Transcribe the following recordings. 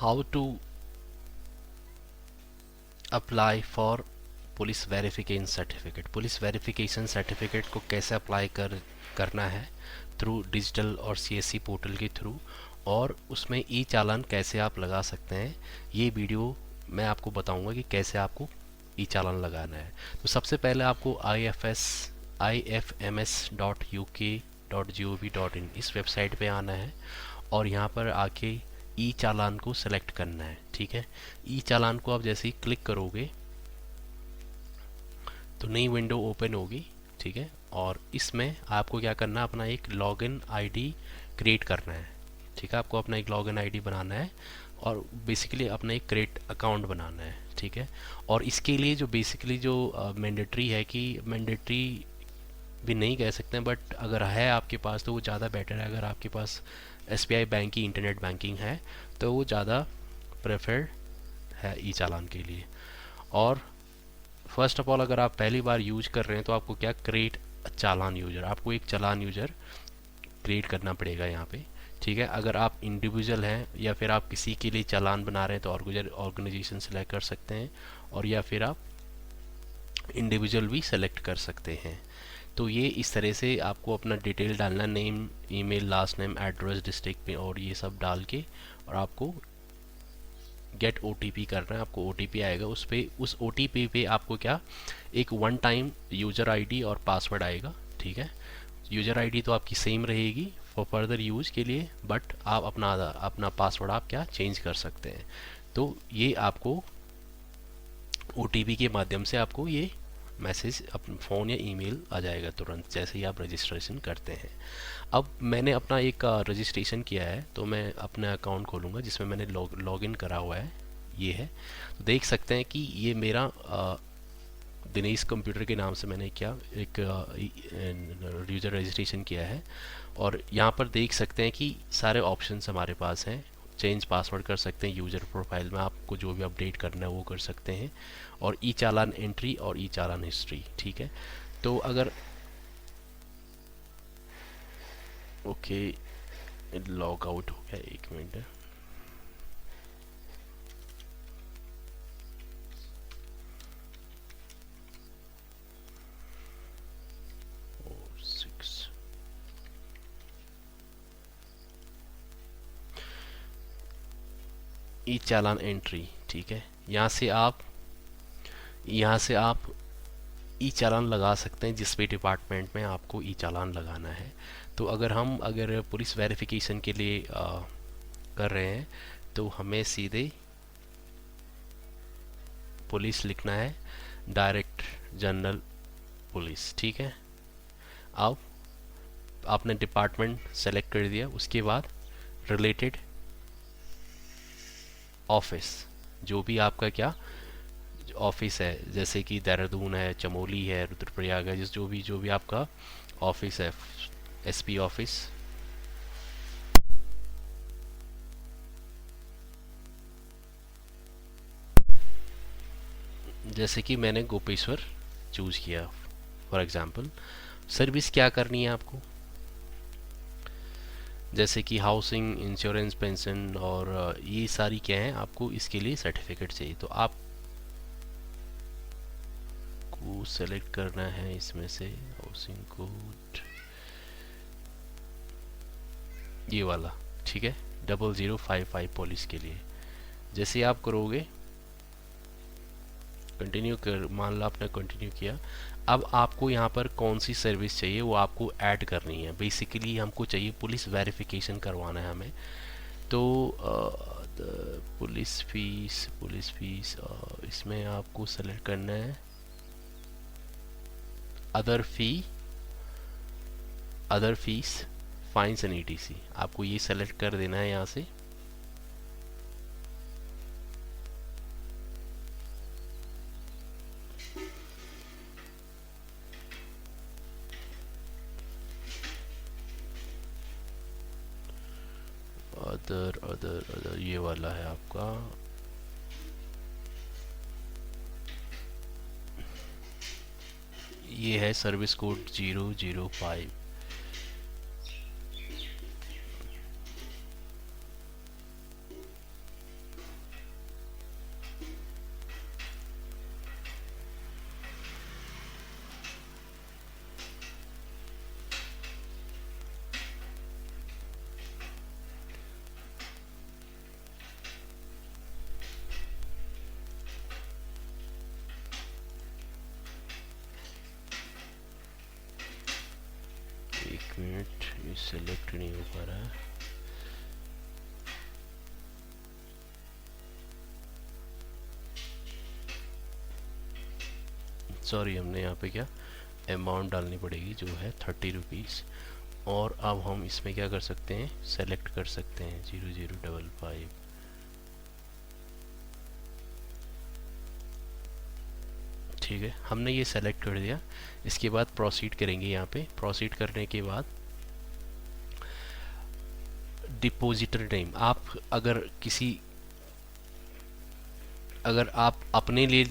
How to apply for police verification certificate. Police verification certificate को कैसे apply करना है थ्रू डिजिटल और सीएससी पोर्टल के थ्रू, और उसमें ई चालान कैसे आप लगा सकते हैं, ये वीडियो मैं आपको बताऊंगा कि कैसे आपको ई चालान लगाना है। तो सबसे पहले आपको ifms.uk.gov.in इस वेबसाइट पे आना है और यहाँ पर आके ई चालान को सेलेक्ट करना है। ठीक है, ई चालान को आप जैसे ही क्लिक करोगे तो नई विंडो ओपन होगी। ठीक है, और इसमें आपको क्या करना है, अपना एक लॉगिन आईडी क्रिएट करना है। ठीक है, आपको अपना एक लॉगिन आईडी बनाना है और बेसिकली अपना एक क्रिएट अकाउंट बनाना है। ठीक है, और इसके लिए जो बेसिकली जो मैंडेटरी है, कि मैंडेटरी भी नहीं कह सकते हैं, बट अगर है आपके पास तो वो ज़्यादा बेटर है। अगर आपके पास एसबीआई बैंक की इंटरनेट बैंकिंग है तो वो ज़्यादा प्रेफर्ड है ई चालान के लिए। और फर्स्ट ऑफ ऑल अगर आप पहली बार यूज कर रहे हैं तो आपको क्या, क्रिएट चालान यूजर, आपको एक चालान यूजर क्रिएट करना पड़ेगा यहाँ पे। ठीक है, अगर आप इंडिविजुअल हैं या फिर आप किसी के लिए चालान बना रहे हैं तो ऑर्गेनाइजेशन सेलेक्ट कर सकते हैं, और या फिर आप इंडिविजुअल भी सेलेक्ट कर सकते हैं। तो ये इस तरह से आपको अपना डिटेल डालना, name, email, last name, address, district में, और ये सब डाल के, और आपको गेट ओटीपी करना है। आपको ओटीपी आएगा, उस ओटीपी पे आपको क्या, एक वन टाइम यूज़र आईडी और पासवर्ड आएगा। ठीक है, यूज़र आईडी तो आपकी सेम रहेगी फॉर फर्दर यूज़ के लिए, बट आप अपना पासवर्ड आप क्या चेंज कर सकते हैं। तो ये आपको ओटीपी के माध्यम से आपको ये मैसेज अपने फ़ोन या ईमेल आ जाएगा तुरंत जैसे ही आप रजिस्ट्रेशन करते हैं। अब मैंने अपना एक रजिस्ट्रेशन किया है तो मैं अपना अकाउंट खोलूँगा जिसमें मैंने लॉगिन करा हुआ है, ये है। तो देख सकते हैं कि ये मेरा दिनेश कंप्यूटर के नाम से मैंने क्या एक यूज़र रजिस्ट्रेशन किया है, और यहाँ पर देख सकते हैं कि सारे ऑप्शंस हमारे पास हैं। चेंज पासवर्ड कर सकते हैं, यूज़र प्रोफाइल में आपको जो भी अपडेट करना है वो कर सकते हैं, और ई चालान एंट्री और ई चालान हिस्ट्री। ठीक है, तो अगर ओके लॉग आउट हो गया, एक मिनट। ई चालान एंट्री, ठीक है, यहाँ से आप ई चालान लगा सकते हैं जिस भी डिपार्टमेंट में आपको ई चालान लगाना है। तो अगर पुलिस वेरिफिकेशन के लिए कर रहे हैं तो हमें सीधे पुलिस लिखना है, डायरेक्ट जनरल पुलिस। ठीक है, अब आपने डिपार्टमेंट सेलेक्ट कर दिया, उसके बाद रिलेटेड ऑफिस, जो भी आपका क्या ऑफिस है, जैसे कि देहरादून है, चमोली है, रुद्रप्रयाग है, जो भी आपका ऑफिस है, एसपी ऑफिस, जैसे कि मैंने गोपेश्वर चूज किया फॉर एग्जांपल। सर्विस क्या करनी है आपको, जैसे कि हाउसिंग, इंश्योरेंस, पेंशन, और ये सारी क्या है, आपको इसके लिए सर्टिफिकेट चाहिए। तो आपको सेलेक्ट करना है इसमें से हाउसिंग कोड, ये वाला। ठीक है, 0055 पुलिस के लिए। जैसे ही आप करोगे कंटिन्यू कर, मान लो आपने कंटिन्यू किया, अब आपको यहाँ पर कौन सी सर्विस चाहिए वो आपको ऐड करनी है। बेसिकली हमको चाहिए पुलिस वेरिफिकेशन करवाना है हमें, तो पुलिस फीस इसमें आपको सेलेक्ट करना है other fees fines and etc, आपको ये सेलेक्ट कर देना है यहाँ से। अदर ये वाला है आपका, ये है सर्विस कोड 005। सेलेक्ट नहीं हो पा रहा है। सॉरी, हमने यहाँ पे क्या अमाउंट डालनी पड़ेगी जो है 30 रुपीज़। और अब हम इसमें क्या कर सकते हैं, सेलेक्ट कर सकते हैं 0055। ठीक है, हमने ये सेलेक्ट कर दिया। इसके बाद प्रोसीड करेंगे। यहाँ पे प्रोसीड करने के बाद डिपॉजिटर नेम, आप अगर आप अपने लिए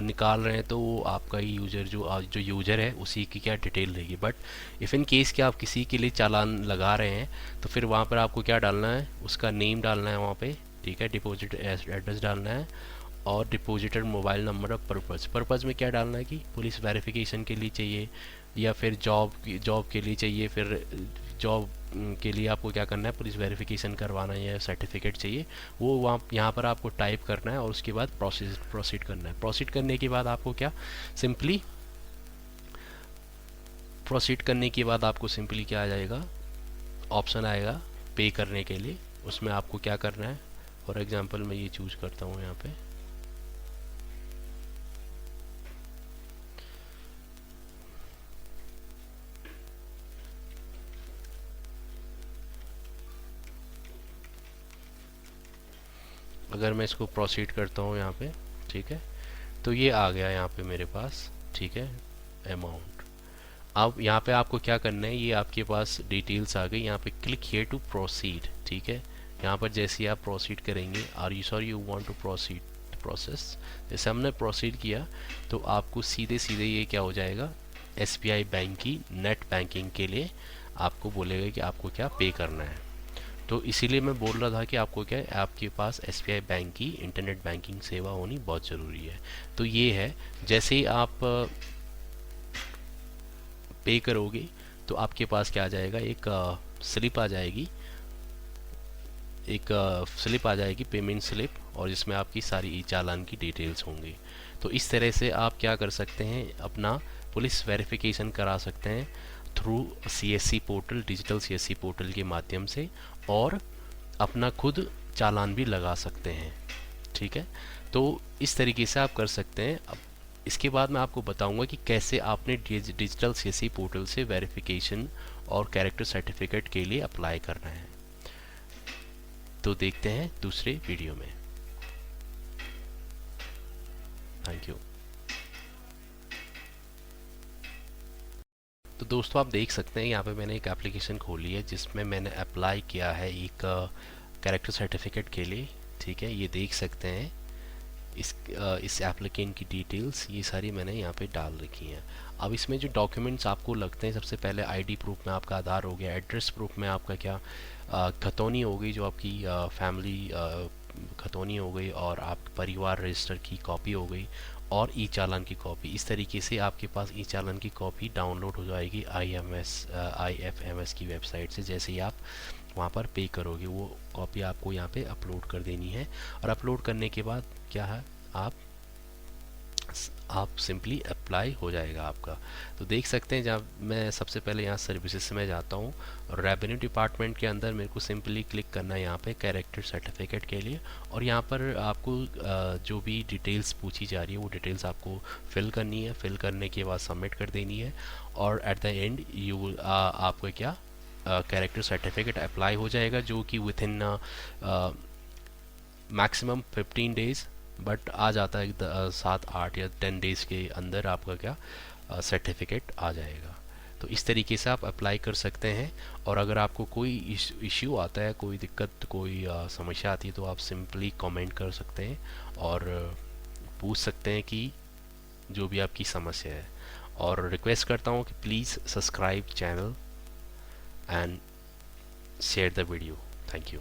निकाल रहे हैं तो वो आपका ही यूज़र जो यूज़र है उसी की क्या डिटेल रहेगी। बट इफ़ इन केस कि आप किसी के लिए चालान लगा रहे हैं तो फिर वहाँ पर आपको क्या डालना है, उसका नेम डालना है वहाँ पे। ठीक है, डिपॉजिट एड्रेस डालना है और डिपॉजिटर मोबाइल नंबर और पर्पज़ में क्या डालना है कि पुलिस वेरिफिकेशन के लिए चाहिए या फिर जॉब के लिए चाहिए। फिर जॉब के लिए आपको क्या करना है, पुलिस वेरिफिकेशन करवाना है या सर्टिफिकेट चाहिए, वो वहाँ यहाँ पर आपको टाइप करना है और उसके बाद प्रोसीड करना है। प्रोसीड करने के बाद आपको क्या सिंपली क्या आ जाएगा, ऑप्शन आएगा पे करने के लिए। उसमें आपको क्या करना है, फॉर एग्जांपल मैं ये चूज करता हूँ यहाँ पे। अगर मैं इसको प्रोसीड करता हूँ यहाँ पे, ठीक है, तो ये आ गया यहाँ पे मेरे पास। ठीक है, अमाउंट। अब यहाँ पे आपको क्या करना है, ये आपके पास डिटेल्स आ गई। यहाँ पे क्लिक हियर टू प्रोसीड। ठीक है, यहाँ पर जैसे ही आप प्रोसीड करेंगे, are you sorry you want to process, जैसे हमने प्रोसीड किया तो आपको सीधे सीधे ये क्या हो जाएगा, SBI बैंक की नेट बैंकिंग के लिए आपको बोलेगा कि आपको क्या पे करना है। तो इसीलिए मैं बोल रहा था कि आपको क्या है, आपके पास SBI बैंक की इंटरनेट बैंकिंग सेवा होनी बहुत ज़रूरी है। तो ये है, जैसे ही आप पे करोगे तो आपके पास क्या आ जाएगा, एक स्लिप आ जाएगी, पेमेंट स्लिप, और जिसमें आपकी सारी ई चालान की डिटेल्स होंगी। तो इस तरह से आप क्या कर सकते हैं, अपना पुलिस वेरिफिकेशन करा सकते हैं through CSC portal, digital CSC portal के माध्यम से, और अपना खुद चालान भी लगा सकते हैं। ठीक है, तो इस तरीके से आप कर सकते हैं। अब इसके बाद मैं आपको बताऊंगा कि कैसे आपने डिजिटल CSC पोर्टल से वेरिफिकेशन और कैरेक्टर सर्टिफिकेट के लिए अप्लाई करना है। तो देखते हैं दूसरे वीडियो में। Thank you. तो दोस्तों आप देख सकते हैं यहाँ पे मैंने एक एप्लीकेशन खोली है जिसमें मैंने अप्लाई किया है एक कैरेक्टर सर्टिफिकेट के लिए। ठीक है, ये देख सकते हैं इस एप्लीकेंट की डिटेल्स ये सारी मैंने यहाँ पे डाल रखी हैं। अब इसमें जो डॉक्यूमेंट्स आपको लगते हैं, सबसे पहले ID प्रूफ में आपका आधार हो गया, एड्रेस प्रूफ में आपका क्या खतौनी हो गई, जो आपकी फैमिली खतौनी हो गई, और आप परिवार रजिस्टर की कॉपी हो गई, और ई चालान की कॉपी। इस तरीके से आपके पास ई चालान की कॉपी डाउनलोड हो जाएगी IFMS की वेबसाइट से। जैसे ही आप वहाँ पर पे करोगे, वो कॉपी आपको यहाँ पे अपलोड कर देनी है, और अपलोड करने के बाद क्या है, आप सिंपली अप्लाई हो जाएगा आपका। तो देख सकते हैं, जब मैं सबसे पहले यहाँ सर्विसेज में जाता हूँ और रेवेन्यू डिपार्टमेंट के अंदर मेरे को सिंपली क्लिक करना है यहाँ पे कैरेक्टर सर्टिफिकेट के लिए, और यहाँ पर आपको जो भी डिटेल्स पूछी जा रही है वो डिटेल्स आपको फिल करनी है। फिल करने के बाद सबमिट कर देनी है, और एट द एंड आपको क्या कैरेक्टर सर्टिफिकेट अप्लाई हो जाएगा, जो कि within maximum 15 days, but आ जाता है 7-8 या 10 डेज़ के अंदर आपका क्या सर्टिफिकेट आ जाएगा। तो इस तरीके से आप अप्लाई कर सकते हैं। और अगर आपको कोई इश्यू आता है, कोई दिक्कत, कोई समस्या आती है, तो आप सिंपली कमेंट कर सकते हैं और पूछ सकते हैं कि जो भी आपकी समस्या है। और रिक्वेस्ट करता हूँ कि please subscribe channel and share the video. Thank you.